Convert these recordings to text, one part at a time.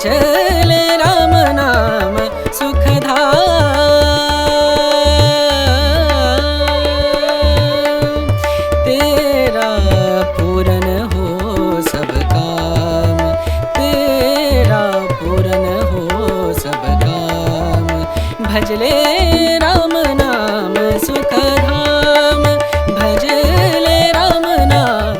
भजले राम नाम सुखधाम। तेरा पूरन हो सब काम, तेरा पूरन हो सब काम। भजले राम नाम सुखधाम, भजले राम नाम।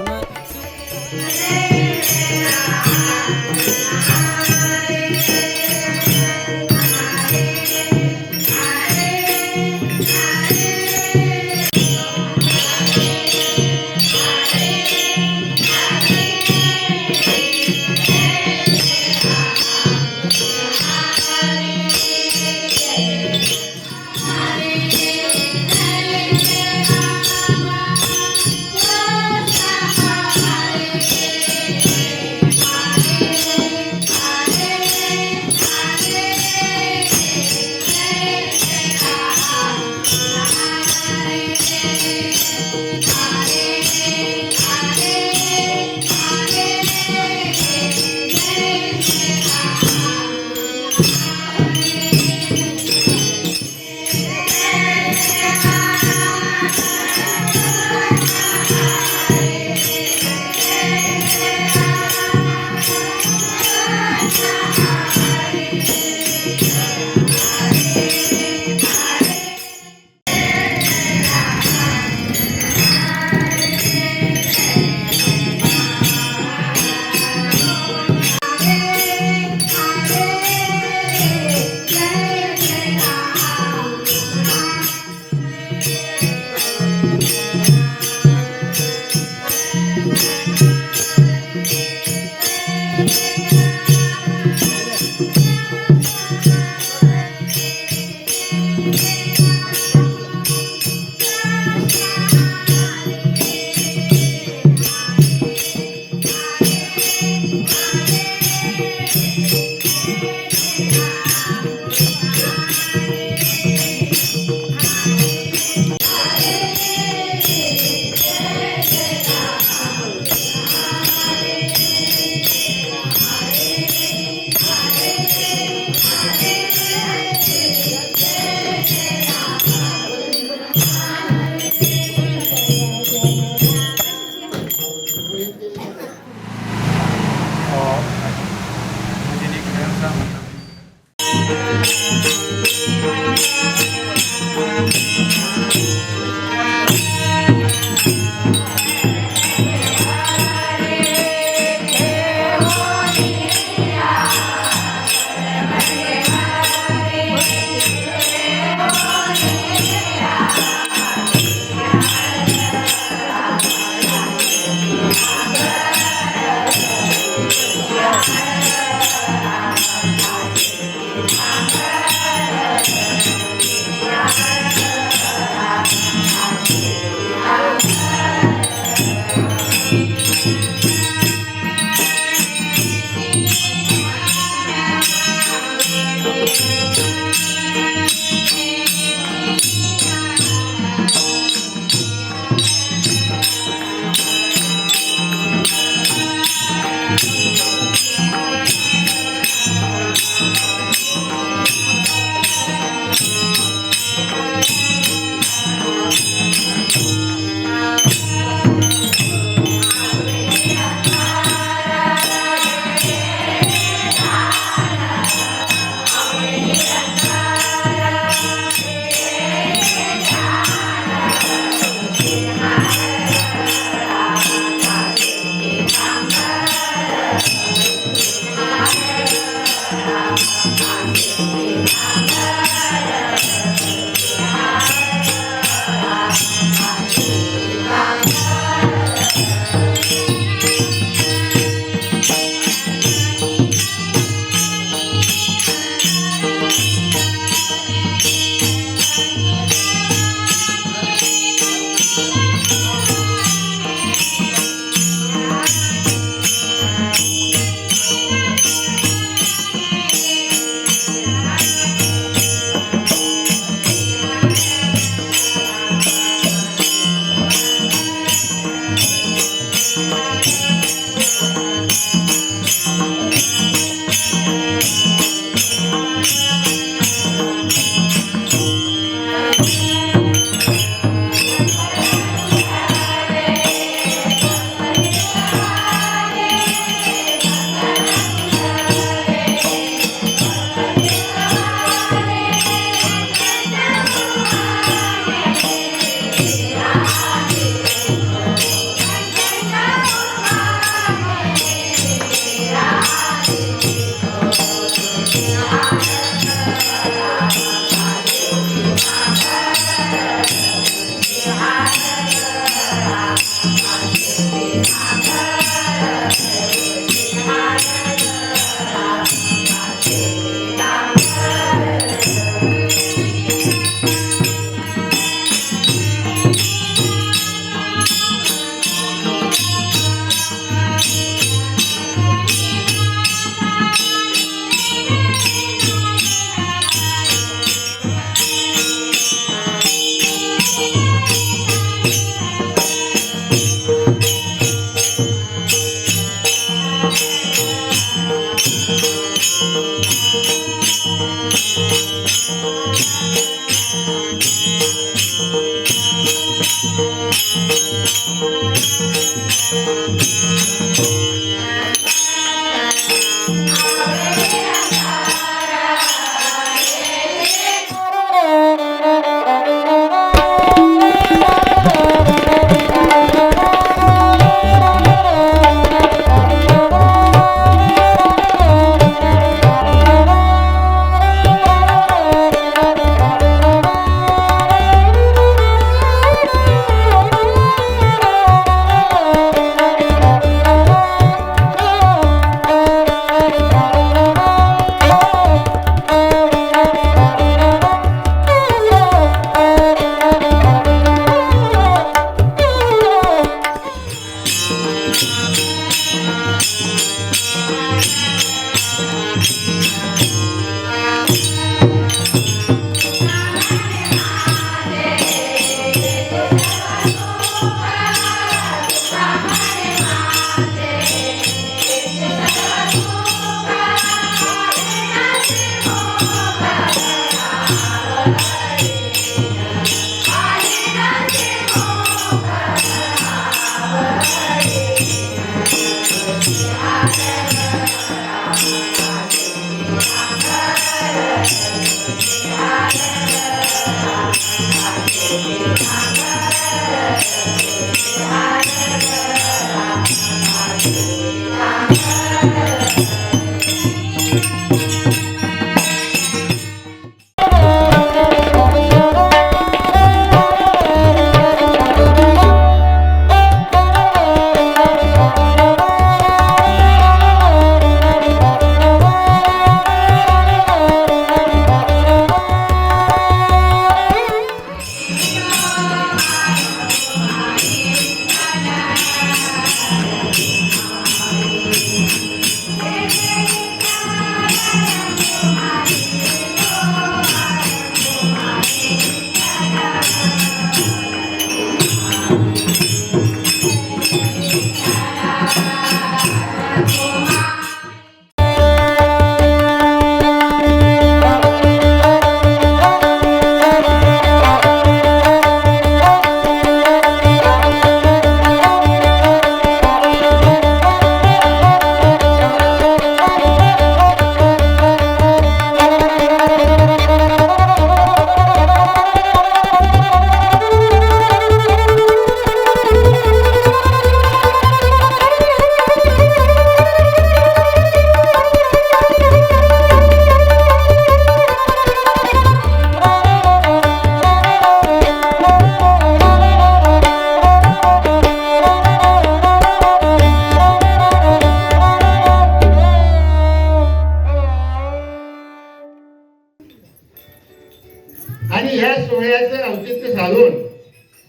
आणि ह्या सोहळ्याचं औचित्य साधून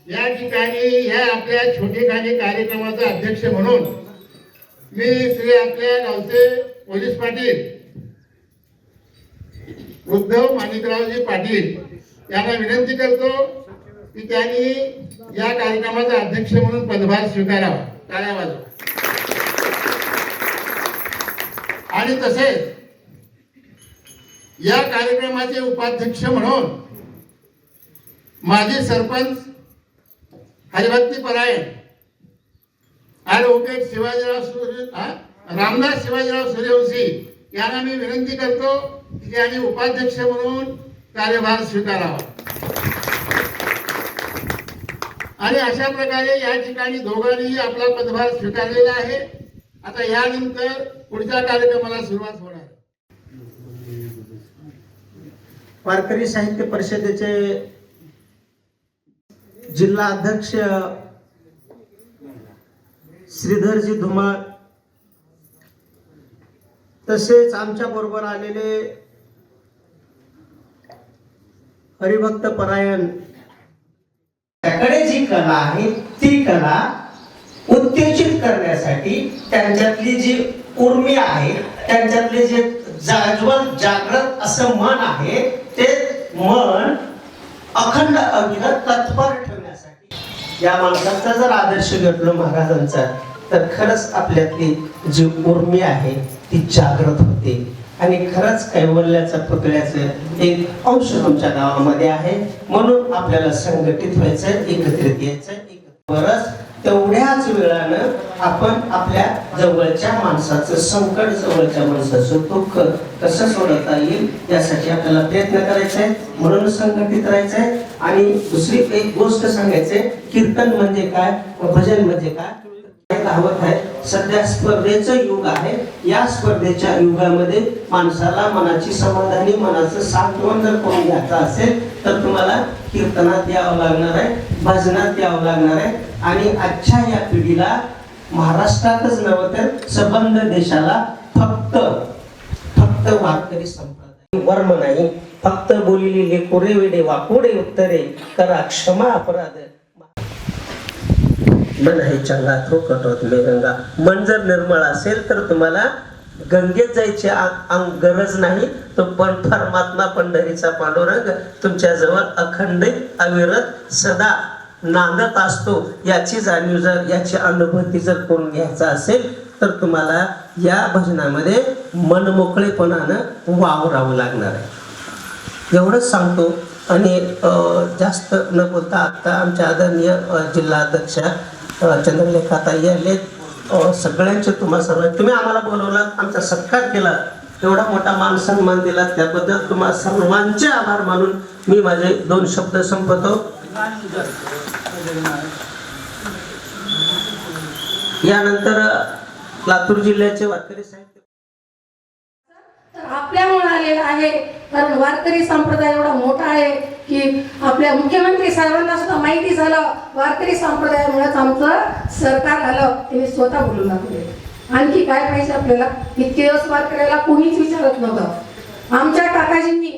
या ठिकाणी ह्या आपल्या छोटेखानी कार्यक्रमाचा अध्यक्ष म्हणून मी श्री आपल्या गावचे पोलीस पाटील उद्धव माणिकरावजी पाटील यांना विनंती करतो की त्यांनी या कार्यक्रमाचा अध्यक्ष म्हणून पदभार स्वीकारावा. टाळ्या वाजवा. आणि तसेच या कार्यक्रमाचे उपाध्यक्ष म्हणून माजी सरपंच हरिभक्ती परायण ॲडव्होकेट रामदास शिवाजीराव सूर्यवंशी यांना मी विनंती करतो की त्यांनी उपाध्यक्ष म्हणून कार्यभार स्वीकारावा. आणि अशा प्रकारे या ठिकाणी दोघांनीही आपला पदभार स्वीकारलेला आहे. आता यानंतर पुढच्या कार्यक्रमाला सुरुवात होणार. वारकरी साहित्य परिषदेचे जिल्हा अध्यक्ष श्रीधरजी धुमाळ, तसेच आमच्या बरोबर आलेले हरिभक्त परायण, त्याकडे जी कला आहे ती कला उत्तेजित करण्यासाठी त्यांच्यातली जी उर्मी आहे, त्यांच्यातले जे जागृत असं मन आहे, ते मन अखंड अविरत तत्पर ठेवण्यासाठी या माणसाचा जर आदर्श घेतलो महाराजांचा, तर खरंच आपल्यातली जी उर्मी आहे ती जागृत होते आणि खरंच कैवल्याचं पुतळ्याचं एक अंश तुमच्या गावामध्ये आहे. म्हणून आपल्याला संघटित व्हायचं, एकत्रित यायचं. बरंच तेवढ्याच वेळानं आपण आपल्या जवळच्या माणसाचं संकट, जवळच्या माणसाचं दुःख कसं सोडवता येईल यासाठी आपल्याला प्रयत्न करायचा आहे. म्हणून संघटित राहायचं आहे. आणि दुसरी एक गोष्ट सांगायचंय, कीर्तन म्हणजे काय, भजन म्हणजे काय धावत आहे. सध्या स्पर्धेचं युग आहे. या स्पर्धेच्या युगामध्ये माणसाला मनाची समाधानी, मनाचं सांत्वन जर करून घ्यायचं असेल तर तुम्हाला कीर्तनात यावं लागणार आहे, भजनात यावं लागणार आहे. आणि आजच्या या पिढीला महाराष्ट्रातच नव्हे तर संबंध देशाला फक्त वारकरी संप्रदाय वर्म नाही, फक्त बोलिली लेकोरे वेडे वाकोडे उत्तरे करा क्षमा अपराध मन है चंगा तो कटोत में गंगा. मन जर निर्मळ असेल तर तुम्हाला गंगेत जायची गरज नाही. तो पण परमात्मा पंढरीचा पांडुरंग तुमच्या जवळ अखंडित अविरत सदा नांदत असतो. याची जाणीव जर, याची अनुभूती जर करून घ्यायचा असेल तर तुम्हाला या भजनामध्ये मनमोकळेपणानं वावरावं लागणार आहे. एवढंच सांगतो. आणि जास्त न बोलता आता आमच्या आदरणीय जिल्हाध्यक्षा चंद्रलेखाताई आले. सगळ्यांचे तुम्ही आम्हाला बोलवलात, आमचा सत्कार केला, एवढा मोठा मान सन्मान दिला, त्याबद्दल तुम्हा सर्वांचे आभार मानून मी माझे 2 शब्द संपवतो. यानंतर लातूर जिल्ह्याचे वारकरी साहेब आपल्यामुळे आलेला आहे. कारण वारकरी संप्रदाय एवढा मोठा आहे की आपल्या मुख्यमंत्री साहेबांना सुद्धा माहिती झालं, वारकरी संप्रदायामुळेच आमचं सरकार आलं. त्यांनी स्वतः बोलून दाखवले. आणखी काय पाहिजे आपल्याला? इतके दिवस वारकऱ्याला कोणीच विचारत नव्हतं. आमच्या काकाजींनी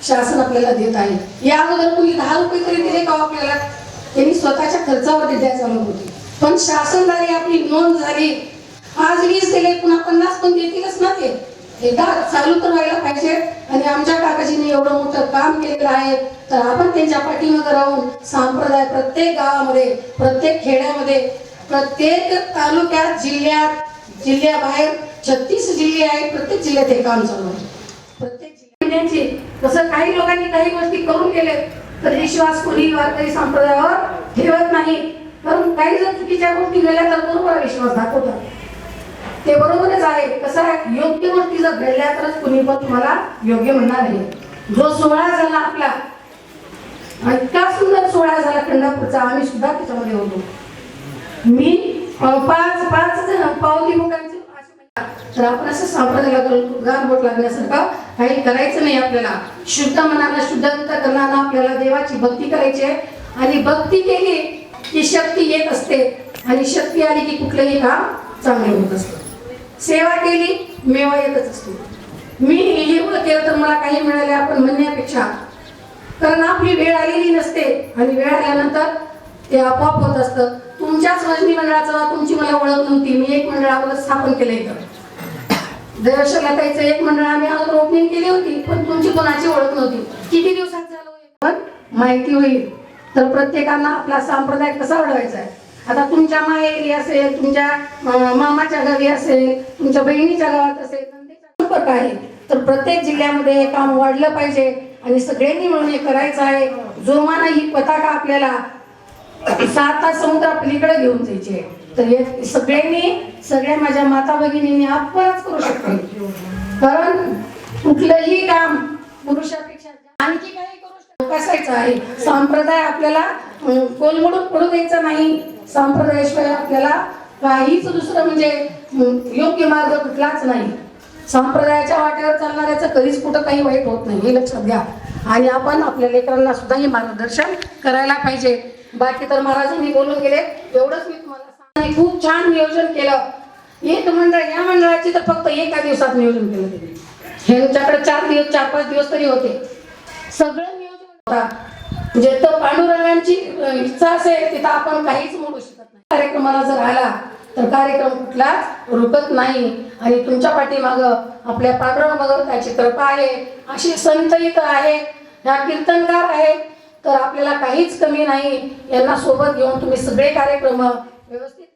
शासन आपल्याला देत आहे. या अगोदर कुणी 10 रुपये तरी दिले का आपल्याला? त्यांनी स्वतःच्या खर्चावर द्या चालू होती. पण शासनदारी आपली नोंद झाली. आज 20 दिले, पुन्हा 50 पण देतीलच ना. ते एकदा चालू तर व्हायला पाहिजे. आणि आमच्या काकाजींनी एवढं मोठं काम केलेलं आहे तर आपण त्यांच्या पाठीमागे राहून संप्रदाय प्रत्येक गावामध्ये, प्रत्येक खेड्यामध्ये, प्रत्येक तालुक्यात, जिल्ह्याबाहेर 36 जिल्हे आहेत. प्रत्येक जिल्ह्यात हे काम चालू आहे. प्रत्येक जिल्ह्यांची तसं काही लोकांनी काही गोष्टी करून गेले तर विश्वास कोणी वारकरी संप्रदायावर ठेवत नाही. कारण काही जर चुकीच्या गोष्टी घडल्या तर बरोबर विश्वास दाखवतात. ते बरोबरच आहे. कसं आहे, योग्य गोष्टी जर घडल्या तरच कुणी पण तुम्हाला योग्य म्हणणार नाही. जो सोहळा झाला आपला, इतका सुंदर सोहळा झाला खंडापूरचा, आम्ही सुद्धा त्याच्यामध्ये होतो. मी 5 जण पावती मुखांचे तर आपण असं संप्रदायाला गारबोट लागण्यासारखं काही करायचं नाही. आपल्याला शुद्ध मनाला, शुद्ध अंतःकरणाला आपल्याला देवाची भक्ती करायची आहे. आणि भक्ती केली की शक्ती येत असते. आणि शक्ती आली की कुठलंही काम चांगले होत असतं. सेवा केली मेवा येतच असतो. मी एवढं केलं तर मला काही मिळाले आपण म्हणण्यापेक्षा, कारण आपली वेळ आलेली नसते आणि वेळ आल्यानंतर ते आपोआप होत असतं. तुमच्याच वजनी मंडळाचं तुमची मला ओळख नव्हती. मी एक मंडळ अगोदर स्थापन केलं इथं. देवशलाताईचं एक मंडळ आम्ही अगोदर ओपनिंग केली होती, पण तुमची कोणाची ओळख नव्हती. किती दिवसात झालं पण माहिती होईल. तर प्रत्येकाला आपला संप्रदाय कसा वाढवायचा आहे. आता तुमच्या माहेरी असेल, तुमच्या मामाच्या गावी असेल, तुमच्या बहिणीच्या गावात असेल, संपर्क आहे. तर प्रत्येक जिल्ह्यामध्ये हे काम वाढलं पाहिजे आणि सगळ्यांनी मिळून हे करायचं आहे. जोमानं ही पताका आपल्याला 7 समुद्रा पलीकडे घेऊन जायची आहे. तर हे सगळ्यांनी, सगळ्या माझ्या माता भगिनींनी आपणच करू शकतो. कारण कुठलंही काम पुरुषापेक्षा आणखी काही करू शकतो कसायचं आहे. संप्रदाय आपल्याला कोलमडून पडू द्यायचा नाही. संप्रदायाशिवाय आपल्याला काहीच दुसरं म्हणजे योग्य मार्ग कुठलाच नाही. संप्रदायाच्या वाटेवर चालणाऱ्याचं कधीच कुठं काही वाईट होत नाही, हे लक्षात घ्या. आणि आपण आपल्या लेकरांना सुद्धा हे मार्गदर्शन करायला पाहिजे. बाकी तर महाराजांनी बोलून गेले, एवढंच मी तुम्हाला सांगते. खूप छान नियोजन केलं. एक मंडळ, या मंडळाची तर फक्त एका दिवसात नियोजन केलं त्यांनी. ह्यांच्याकडे 4 दिवस 4-5 दिवस तरी होते. सगळं नियोजन होता. जिथं पांडुरंगांची इच्छा असेल तिथं आपण काहीच मोडू शकत नाही. कार्यक्रमाला जर आला तर कार्यक्रम कुठलाच रुकत नाही. आणि तुमच्या पाठीमागं आपल्या पांडुरंग भगवंताची कृपा आहे. अशी संत इथं आहे, ह्या कीर्तनकार आहेत. तर आपल्याला काहीच कमी नाही. यांना सोबत घेऊन तुम्ही सगळे कार्यक्रम व्यवस्थित